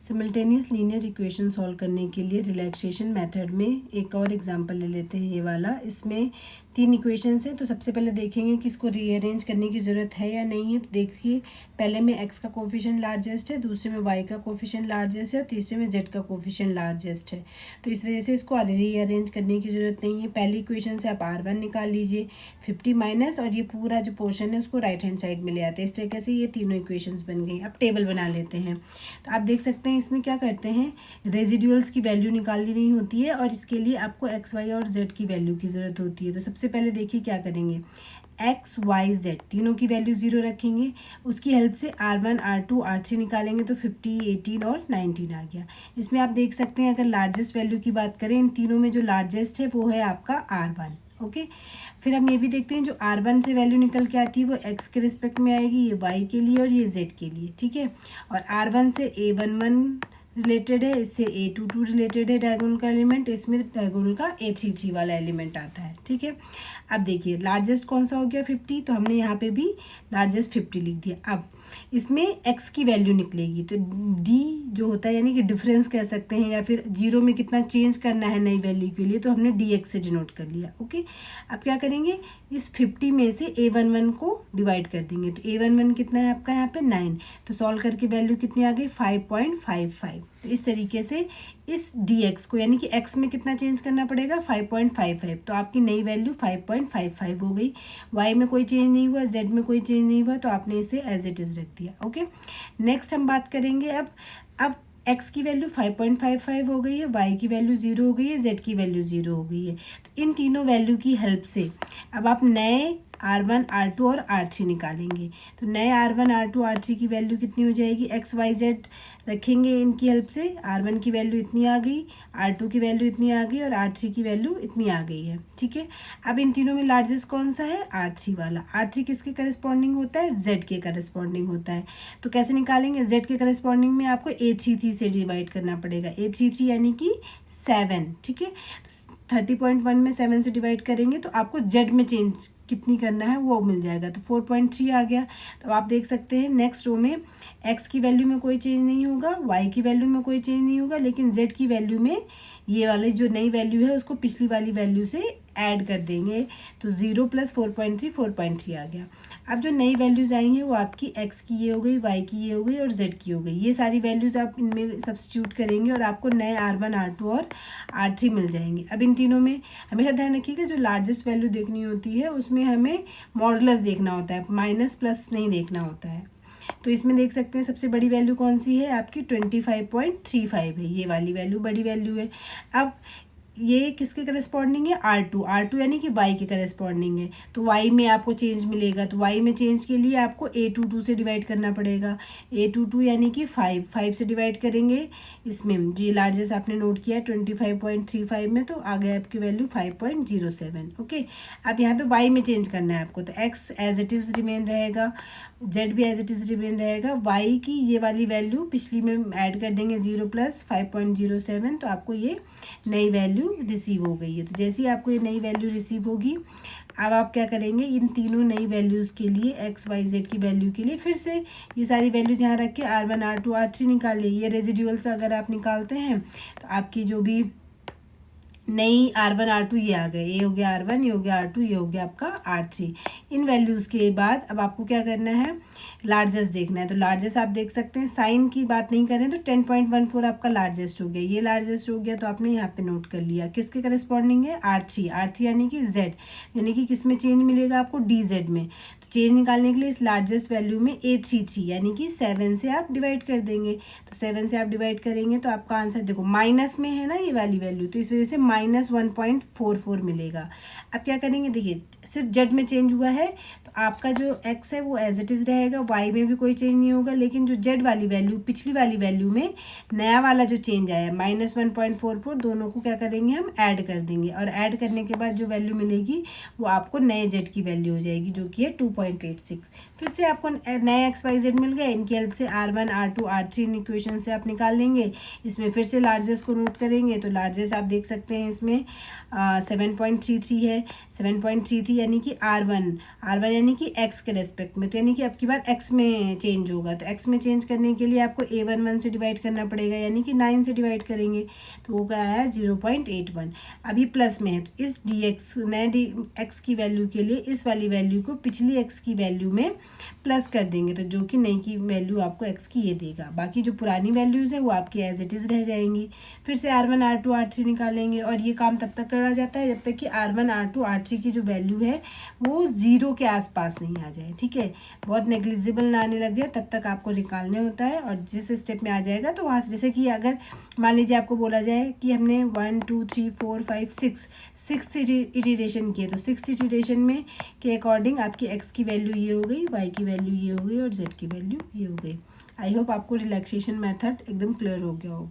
Simultaneous linear equation solve करने के लिए रिलैक्सेशन मेथड में एक और एग्जांपल ले लेते हैं। ये वाला, इसमें 3 इक्वेशंस हैं। तो सबसे पहले देखेंगे कि इसको रीअरेंज करने की ज़रूरत है या नहीं है। तो देखिए, पहले में x का कोफिशिएंट लार्जेस्ट है, दूसरे में y का कोफिशिएंट लार्जेस्ट है और तीसरे में z का कोफिशिएंट लार्जेस्ट है। तो इस वजह से इसको रीअरेंज करने की ज़रूरत नहीं है। पहली इक्वेशन से आप r1 निकाल लीजिए 50 माइनस, और ये पूरा जो पोर्शन है उसको राइट हैंड साइड में ले आते हैं। इस तरीके से ये तीनों इक्वेशंस बन गई। अब टेबल बना लेते हैं। तो आप देख सकते हैं इसमें क्या करते हैं, रेजिड्यूल्स की वैल्यू निकालनी नहीं होती है और इसके लिए आपको एक्स वाई और जेड की वैल्यू की ज़रूरत होती है। तो सबसे पहले देखिए क्या करेंगे, एक्स वाई जेड तीनों की वैल्यू 0 रखेंगे। उसकी हेल्प से R1 R2 R3 निकालेंगे तो 50 18 और 19 आ गया। इसमें आप देख सकते हैं, अगर लार्जेस्ट वैल्यू की बात करें, इन तीनों में जो लार्जेस्ट है वो है आपका R1। ओके, फिर हम ये भी देखते हैं, जो R1 से वैल्यू निकल के आती है वो x के रिस्पेक्ट में आएगी, ये y के लिए और ये z के लिए। ठीक है, और R1 से A11 रिलेटेड है, इससे A22 रिलेटेड है डायगोनल का एलिमेंट, इसमें डायगोनल का A33 वाला एलिमेंट आता है। ठीक है, अब देखिए लार्जेस्ट कौन सा हो गया 50, तो हमने यहाँ पे भी लार्जेस्ट 50 लिख दिया। अब इसमें x की वैल्यू निकलेगी तो d जो होता है, यानी कि डिफरेंस कह सकते हैं, या फिर 0 में कितना चेंज करना है नई वैल्यू के लिए, तो हमने dx से डिनोट कर लिया। ओके, अब क्या करेंगे, इस 50 में से A11 को डिवाइड कर देंगे। तो A11 कितना है आपका यहाँ पे 9, तो सॉल्व करके वैल्यू कितनी आ गई 5.55। तो इस तरीके से इस dx को, यानी कि x में कितना चेंज करना पड़ेगा 5.55, तो आपकी नई वैल्यू 5.55 हो गई। y में कोई चेंज नहीं हुआ, z में कोई चेंज नहीं हुआ, तो आपने इसे एज इट इज़ रख दिया। ओके, नेक्स्ट हम बात करेंगे अब x की वैल्यू 5.55 हो गई है, y की वैल्यू 0 हो गई है, z की वैल्यू 0 हो गई है। तो इन तीनों वैल्यू की हेल्प से अब आप नए R1 R2 और R3 निकालेंगे। तो नए R1 R2 R3 की वैल्यू कितनी हो जाएगी, x y z रखेंगे इनकी हेल्प से। R1 की वैल्यू इतनी आ गई, R2 की वैल्यू इतनी आ गई और R3 की वैल्यू इतनी आ गई है। ठीक है, अब इन तीनों में लार्जेस्ट कौन सा है, R3 वाला। R3 किसके करस्पॉन्डिंग होता है, Z के करस्पॉन्डिंग होता है। तो कैसे निकालेंगे, Z के करस्पॉन्डिंग में आपको A33 से डिवाइड करना पड़ेगा। A33 यानी कि 7। ठीक है, 30.1 में 7 से डिवाइड करेंगे तो आपको Z में चेंज कितनी करना है वो मिल जाएगा, तो 4.3 आ गया। तो आप देख सकते हैं नेक्स्ट रो में x की वैल्यू में कोई चेंज नहीं होगा, y की वैल्यू में कोई चेंज नहीं होगा, लेकिन z की वैल्यू में ये वाली जो नई वैल्यू है उसको पिछली वाली वैल्यू से ऐड कर देंगे। तो 0 + 4.3 4.3 आ गया। अब जो नई वैल्यूज़ आई हैं वो आपकी x की ये हो गई, y की ये हो गई और z की हो गई। ये सारी वैल्यूज़ आप इनमें सब्स्टिट्यूट करेंगे और आपको नए R1 R2 और R3 मिल जाएंगे। अब इन तीनों में हमेशा ध्यान रखिएगा, जो लार्जेस्ट वैल्यू देखनी होती है उसमें हमें मॉडुलस देखना होता है, माइनस प्लस नहीं देखना होता है। तो इसमें देख सकते हैं सबसे बड़ी वैल्यू कौन सी है आपकी 25.35 है, ये वाली वैल्यू बड़ी वैल्यू है। अब ये किसके करस्पॉन्डिंग है, R2 यानी कि y के करस्पॉन्डिंग है। तो y में आपको चेंज मिलेगा, तो y में चेंज के लिए आपको A22 से डिवाइड करना पड़ेगा। A22 यानी कि 5 से डिवाइड करेंगे इसमें, जो ये लार्जेस्ट आपने नोट किया 25.35 में, तो आ गया आपकी वैल्यू 5.07। ओके, अब यहाँ पे y में चेंज करना है आपको, तो x as it is remain रहेगा, z भी एज इट इज़ रिमेन रहेगा। y की ये वाली वैल्यू पिछली में ऐड कर देंगे 0 + 5.07, तो आपको ये नई वैल्यू रिसीव हो गई है। तो जैसे ही आपको ये नई वैल्यू रिसीव होगी, अब आप क्या करेंगे, इन तीनों नई वैल्यूज़ के लिए x y z की वैल्यू के लिए फिर से ये सारी वैल्यूज यहाँ रख के R1 R2 R3 निकाल ली। ये रेजिड्यूल्स अगर आप निकालते हैं तो आपकी जो भी नई R1 R2 ये आ गए, ये हो गया R1, ये हो गया R2, ये हो गया आपका R3। इन वैल्यूज़ के बाद अब आपको क्या करना है, लार्जेस्ट देखना है। तो लार्जेस्ट आप देख सकते हैं, साइन की बात नहीं करें तो 10.14 आपका लार्जेस्ट हो गया, ये लार्जेस्ट हो गया, तो आपने यहाँ पे नोट कर लिया। किसके करस्पॉन्डिंग है, R3 यानी कि Z, यानी कि किस में चेंज मिलेगा आपको, DZ में। तो चेंज निकालने के लिए इस लार्जेस्ट वैल्यू में A33 यानी कि 7 से आप डिवाइड कर देंगे। तो 7 से आप डिवाइड करेंगे तो आपका आंसर देखो माइनस में है ना ये वाली वैल्यू, तो इस वजह से -1.44 मिलेगा। अब क्या करेंगे, देखिए सिर्फ जेड में चेंज हुआ है तो आपका जो x है वो एज इट इज़ रहेगा, y में भी कोई चेंज नहीं होगा, लेकिन जो जेड वाली वैल्यू पिछली वाली वैल्यू में नया वाला जो चेंज आया -1.44, दोनों को क्या करेंगे हम ऐड कर देंगे, और ऐड करने के बाद जो वैल्यू मिलेगी वो आपको नए जेड की वैल्यू हो जाएगी, जो कि है 2.86। फिर से आपको नए x y z मिल गए, इनकी हेल्प से R1 R2 R3 in equation से आप निकाल लेंगे। इसमें फिर से लार्जेस्ट को नोट करेंगे, तो लार्जेस्ट आप देख सकते हैं इसमें 7.33 है, 7.33 यानी कि R1 यानी कि x के रेस्पेक्ट में, तो यानी कि अब की बार x में चेंज होगा। तो x में चेंज करने के लिए आपको A11 से डिवाइड करना पड़ेगा, यानी कि 9 से डिवाइड करेंगे तो वो क्या आया 0.81। अभी प्लस में है तो इस dx नए x की वैल्यू के लिए इस वाली वैल्यू को पिछली x की वैल्यू में प्लस कर देंगे, तो जो कि नई की वैल्यू आपको x की ये देगा। बाकी जो पुरानी वैल्यूज़ है वो आपकी एज इट इज़ रह जाएंगी। फिर से R1 R2 R3 निकालेंगे और ये काम तब तक करा जाता है जब तक कि R1 R2 R3 की जो वैल्यू है वो 0 के आसपास नहीं आ जाए, ठीक है। बहुत नेग्लिजिबल ना आने लग जाए तब तक आपको निकालने होता है। और जिस स्टेप में आ जाएगा तो वहाँ से, जैसे कि अगर मान लीजिए आपको बोला जाए कि हमने 1 2 3 4 5 6 इटरेशन किए, तो 6 इटरेशन में के अकॉर्डिंग आपकी x की वैल्यू ये हो गई, y की वैल्यू ये हो गई और z की वैल्यू ये हो गई। आई होप आपको रिलैक्सेशन मेथड एकदम क्लियर हो गया होगा।